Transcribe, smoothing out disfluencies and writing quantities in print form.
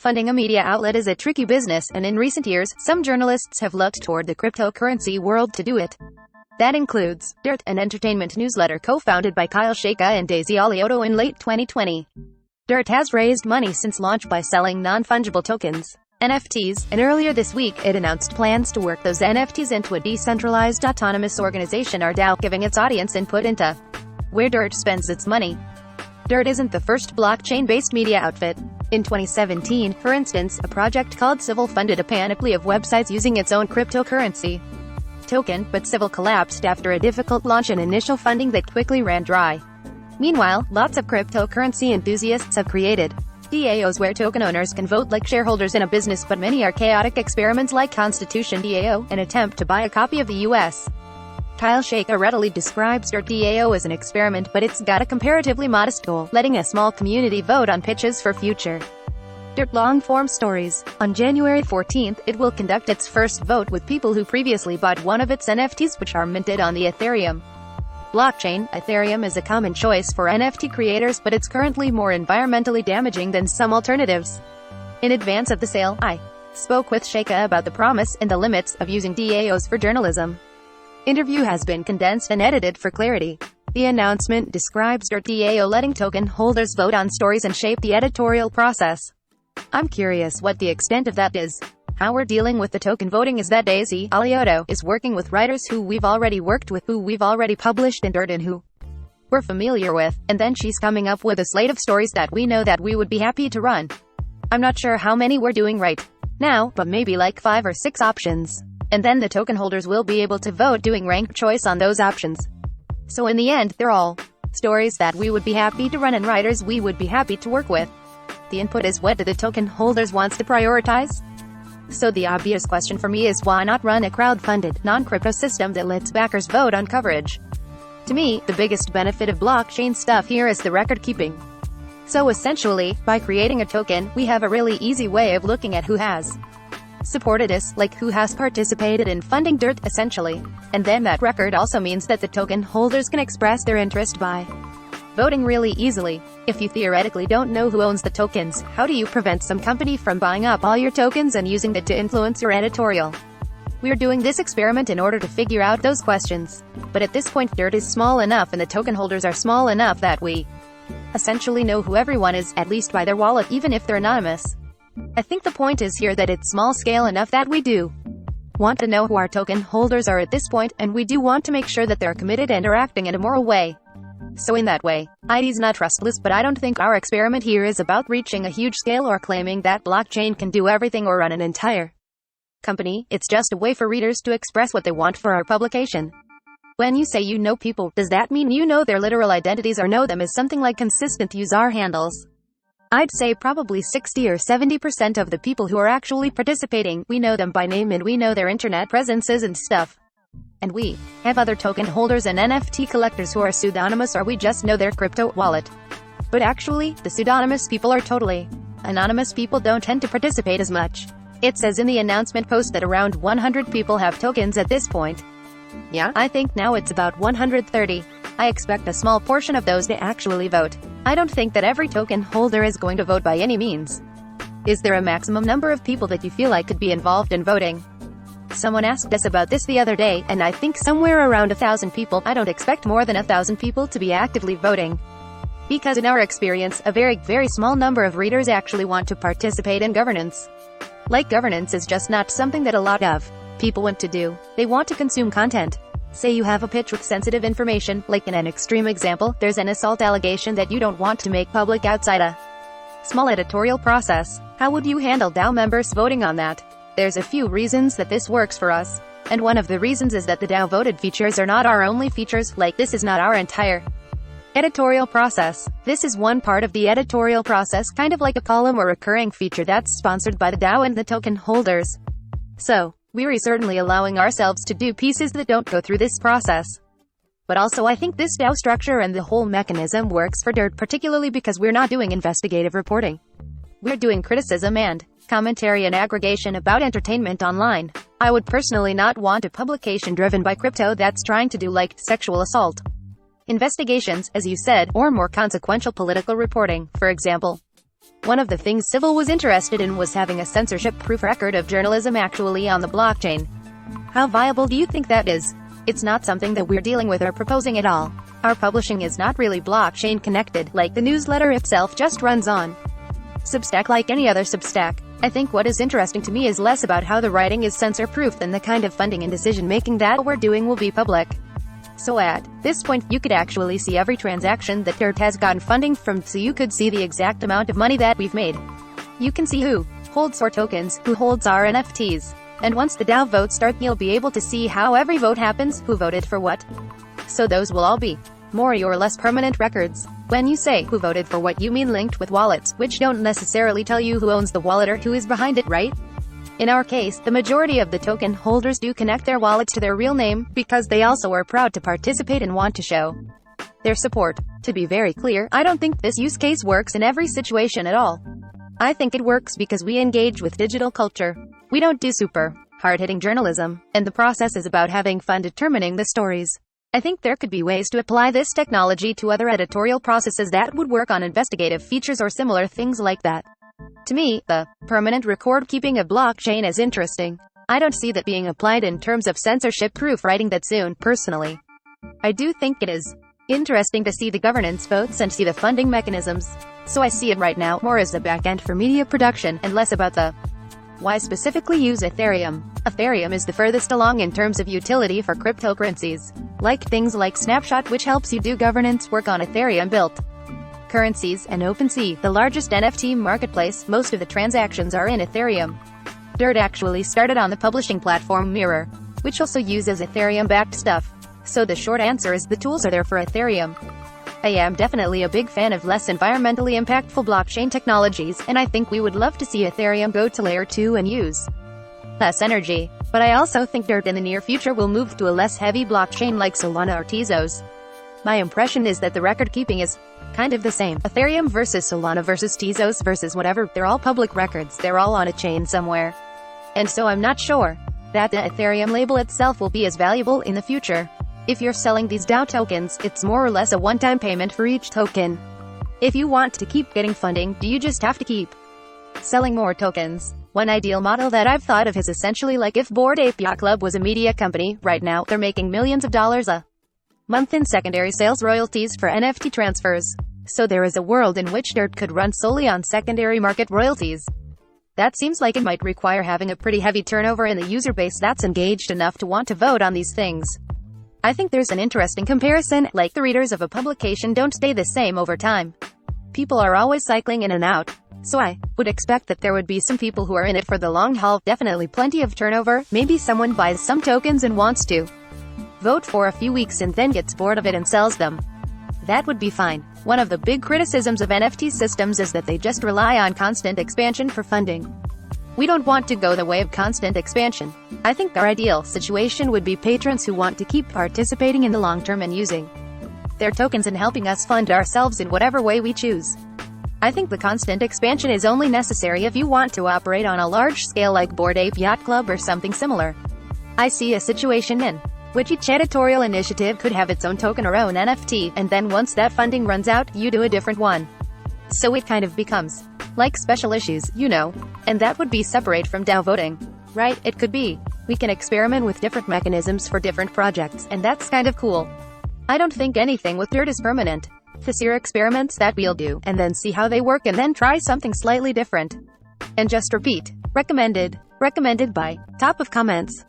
Funding a media outlet is a tricky business, and in recent years, some journalists have looked toward the cryptocurrency world to do it. That includes Dirt, an entertainment newsletter co-founded by Kyle Shaka and Daisy Alioto in late 2020. Dirt has raised money since launch by selling non-fungible tokens, NFTs, and earlier this week it announced plans to work those NFTs into a decentralized autonomous organization or DAO, giving its audience input into where Dirt spends its money. Dirt isn't the first blockchain-based media outfit. In 2017, for instance, a project called Civil funded a panoply of websites using its own cryptocurrency token, but Civil collapsed after a difficult launch and initial funding that quickly ran dry. Meanwhile, lots of cryptocurrency enthusiasts have created DAOs where token owners can vote like shareholders in a business, but many are chaotic experiments like Constitution DAO, an attempt to buy a copy of the U.S. Kyle Shaka readily describes DirtDAO as an experiment, but it's got a comparatively modest goal, letting a small community vote on pitches for future Dirt long-form stories. On January 14th, it will conduct its first vote with people who previously bought one of its NFTs, which are minted on the Ethereum blockchain. Ethereum is a common choice for NFT creators, but it's currently more environmentally damaging than some alternatives. In advance of the sale, I spoke with Shaka about the promise and the limits of using DAOs for journalism. Interview has been condensed and edited for clarity. The announcement describes DirtDAO letting token holders vote on stories and shape the editorial process. I'm curious what the extent of that is. How we're dealing with the token voting is that Daisy Alioto is working with writers who we've already worked with, who we've already published in Dirt, and who we're familiar with, and then she's coming up with a slate of stories that we know that we would be happy to run. I'm not sure how many we're doing right now, but maybe like 5 or 6 options. And then the token holders will be able to vote doing ranked choice on those options. So in the end, they're all stories that we would be happy to run and writers we would be happy to work with. The input is what do the token holders wants to prioritize? So the obvious question for me is, why not run a crowd-funded, non-crypto system that lets backers vote on coverage? To me, the biggest benefit of blockchain stuff here is the record keeping. So essentially, by creating a token, we have a really easy way of looking at who has supported us, like who has participated in funding Dirt, essentially. And then that record also means that the token holders can express their interest by voting really easily. If you theoretically don't know who owns the tokens, how do you prevent some company from buying up all your tokens and using that to influence your editorial? We're doing this experiment in order to figure out those questions. But at this point, Dirt is small enough and the token holders are small enough that we essentially know who everyone is, at least by their wallet, even if they're anonymous. I think the point is here that it's small scale enough that we do want to know who our token holders are at this point, and we do want to make sure that they're committed and are acting in a moral way. So in that way, ID's not trustless, but I don't think our experiment here is about reaching a huge scale or claiming that blockchain can do everything or run an entire company. It's just a way for readers to express what they want for our publication. When you say you know people, does that mean you know their literal identities or know them as something like consistent user handles? I'd say probably 60 or 70% of the people who are actually participating, we know them by name and we know their internet presences and stuff. And we have other token holders and NFT collectors who are pseudonymous, or we just know their crypto wallet. But actually, the pseudonymous people are totally anonymous. People don't tend to participate as much. It says in the announcement post that around 100 people have tokens at this point. Yeah, I think now it's about 130. I expect a small portion of those to actually vote. I don't think that every token holder is going to vote by any means. Is there a maximum number of people that you feel like could be involved in voting? Someone asked us about this the other day, and I think somewhere around 1,000 people. I don't expect more than 1,000 people to be actively voting. Because in our experience, a very, very small number of readers actually want to participate in governance. Like, governance is just not something that a lot of people want to do. They want to consume content. Say you have a pitch with sensitive information, like in an extreme example, there's an assault allegation that you don't want to make public outside a small editorial process. How would you handle DAO members voting on that? There's a few reasons that this works for us. And one of the reasons is that the DAO voted features are not our only features, like this is not our entire editorial process. This is one part of the editorial process, kind of like a column or recurring feature that's sponsored by the DAO and the token holders. So, we're certainly allowing ourselves to do pieces that don't go through this process. But also I think this DAO structure and the whole mechanism works for Dirt, particularly because we're not doing investigative reporting. We're doing criticism and commentary and aggregation about entertainment online. I would personally not want a publication driven by crypto that's trying to do like sexual assault investigations, as you said, or more consequential political reporting, for example. One of the things Civil was interested in was having a censorship-proof record of journalism actually on the blockchain. How viable do you think that is? It's not something that we're dealing with or proposing at all. Our publishing is not really blockchain connected, like the newsletter itself just runs on Substack like any other Substack. I think what is interesting to me is less about how the writing is censor-proof than the kind of funding and decision-making that we're doing will be public. So at this point, you could actually see every transaction that Dirt has gotten funding from, so you could see the exact amount of money that we've made. You can see who holds our tokens, who holds our NFTs. And once the DAO votes start, you'll be able to see how every vote happens, who voted for what. So those will all be more or less permanent records. When you say who voted for what, you mean linked with wallets, which don't necessarily tell you who owns the wallet or who is behind it, right? In our case, the majority of the token holders do connect their wallets to their real name, because they also are proud to participate and want to show their support. To be very clear, I don't think this use case works in every situation at all. I think it works because we engage with digital culture. We don't do super hard-hitting journalism, and the process is about having fun determining the stories. I think there could be ways to apply this technology to other editorial processes that would work on investigative features or similar things like that. To me, the permanent record-keeping of blockchain is interesting. I don't see that being applied in terms of censorship-proof writing that soon, personally. I do think it is interesting to see the governance votes and see the funding mechanisms. So I see it right now more as the back-end for media production, and less about the why specifically use Ethereum. Ethereum is the furthest along in terms of utility for cryptocurrencies, like things like Snapshot, which helps you do governance work on Ethereum-built currencies, and OpenSea, the largest NFT marketplace. Most of the transactions are in Ethereum. Dirt actually started on the publishing platform Mirror, which also uses Ethereum-backed stuff. So the short answer is the tools are there for Ethereum. I am definitely a big fan of less environmentally impactful blockchain technologies, and I think we would love to see Ethereum go to layer 2 and use less energy. But I also think Dirt in the near future will move to a less heavy blockchain like Solana or Tezos. My impression is that the record keeping is kind of the same. Ethereum versus Solana versus Tezos versus whatever, they're all public records, they're all on a chain somewhere. And so I'm not sure that the Ethereum label itself will be as valuable in the future. If you're selling these DAO tokens, it's more or less a one-time payment for each token. If you want to keep getting funding, do you just have to keep selling more tokens? One ideal model that I've thought of is essentially like if Bored Ape Yacht Club was a media company. Right now, they're making millions of dollars a month in secondary sales royalties for NFT transfers. So there is a world in which Dirt could run solely on secondary market royalties. That seems like it might require having a pretty heavy turnover in the user base that's engaged enough to want to vote on these things. I think there's an interesting comparison, like the readers of a publication don't stay the same over time. People are always cycling in and out. So I would expect that there would be some people who are in it for the long haul, definitely plenty of turnover. Maybe someone buys some tokens and wants to vote for a few weeks and then gets bored of it and sells them. That would be fine. One of the big criticisms of NFT systems is that they just rely on constant expansion for funding. We don't want to go the way of constant expansion. I think our ideal situation would be patrons who want to keep participating in the long term and using their tokens and helping us fund ourselves in whatever way we choose. I think the constant expansion is only necessary if you want to operate on a large scale like Bored Ape Yacht Club or something similar. I see a situation in which each editorial initiative could have its own token or own NFT, and then once that funding runs out, you do a different one. So it kind of becomes like special issues, you know, and that would be separate from DAO voting. Right? It could be. We can experiment with different mechanisms for different projects, and that's kind of cool. I don't think anything with Dirt is permanent. This are experiments that we'll do, and then see how they work and then try something slightly different. And just repeat. Recommended. Recommended by. Top of comments.